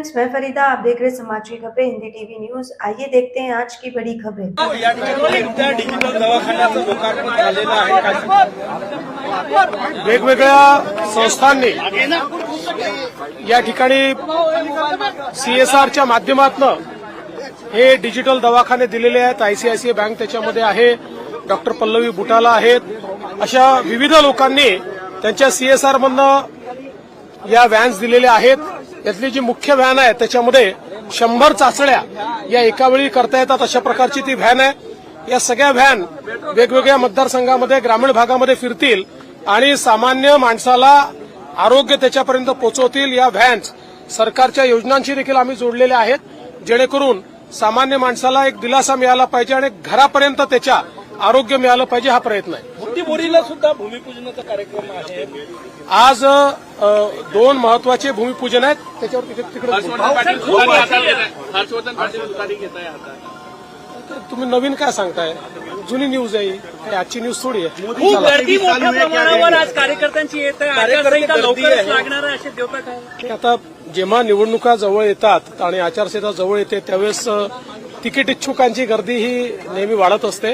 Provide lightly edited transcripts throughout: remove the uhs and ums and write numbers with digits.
Friends, मैं फरीदा, आप देख रहे हैं समाज की खबरें हिंदी टीवी न्यूज। आइए देखते हैं आज की बड़ी खबरें। या ठिकाणी एकदा डिजिटल दवाखान्याचं लोकार्पण झालेलं आहे। वेगवेगळ्या संस्थांनी या ठिकाणी CSRच्या माध्यमातून हे डिजिटल दवाखाने दिलेले आहेत। ICICI बँक त्याच्यामध्ये आहे, डॉक्टर पल्लवी बुटाला आहेत। अशा विविध लोकांनी त्यांच्या CSR मधनं या व्हॅन्स दिलेल्या आहेत। यातली जी मुख्य व्हॅन आहे त्याच्यामध्ये 100 चाचण्या या एका वेळी करता येतात अशा प्रकारची ती व्हॅन आहे। या सगळ्या व्हॅन वेगवेगळ्या मतदारसंघामध्ये ग्रामीण भागामध्ये फिरतील आणि सामान्य माणसाला आरोग्य त्याच्यापर्यंत पोहोचवतील। या व्हॅन्स सरकारच्या योजनांशी देखील आम्ही जोडलेल्या आहेत, जेणेकरून सामान्य माणसाला एक दिलासा मिळाला पाहिजे आणि घरापर्यंत त्याच्या आरोग्य मिळालं पाहिजे, हा प्रयत्न आहे। बुद्धिबोरीला सुद्धा भूमिपूजनाचा कार्यक्रम आहे। आज 2 महत्वाचे भूमिपूजन आहेत, त्याच्यावर तिकडे हर्षवर्धन पाटील उतारी घेत आहे आता। तुम्ही नवीन काय सांगताय? जुनी न्यूज आहे, काही आजची न्यूज थोडी आहे। खूप गर्दी मोठ्या प्रमाणावर आज कार्यकर्त्यांची येत आहे, आचारसंहिता लवकरच लागणार आहे असे देवता काय? आता जेव्हा निवडणुका जवळ येतात आणि आचारसंहिता जवळ येते त्यावेळेस तिकीट इच्छुकांची गर्दी ही नेहमी वाढत असते।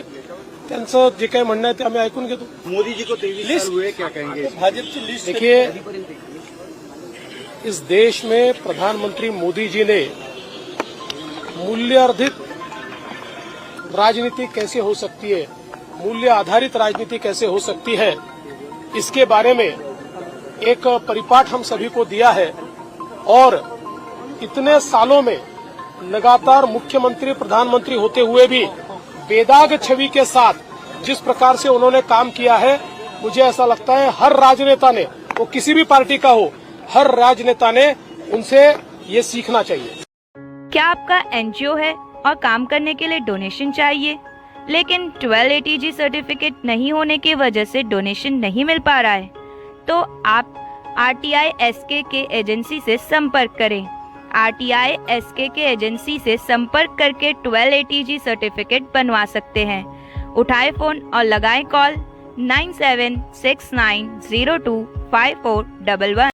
त्यांचं जे काही म्हणणं आहे ते आम्ही ऐकून घेतो। मोदी जी को 23 साल हुए, क्या कहेंगे? भाजपा लिस्ट देखिए, इस देश में प्रधानमंत्री मोदी जी ने मूल्य राजनीति कैसे हो सकती है, मूल्य आधारित राजनीति कैसे हो सकती है, इसके बारे में एक परिपाठ हम सभी को दिया है। और इतने सालों में लगातार मुख्यमंत्री प्रधानमंत्री होते हुए भी बेदाग छवि के साथ जिस प्रकार से उन्होंने काम किया है, मुझे ऐसा लगता है हर राजनेता ने, वो किसी भी पार्टी का हो, हर राजनेता ने उनसे ये सीखना चाहिए। क्या आपका NGO है और काम करने के लिए डोनेशन चाहिए, लेकिन 1280G सर्टिफिकेट नहीं होने की वजह से डोनेशन नहीं मिल पा रहा है? तो आप RTI SK एजेंसी से संपर्क करें। RTI SK एजेंसी से संपर्क करके 1280G सर्टिफिकेट बनवा सकते हैं। उठाए फोन और लगाएं कॉल 9769025411।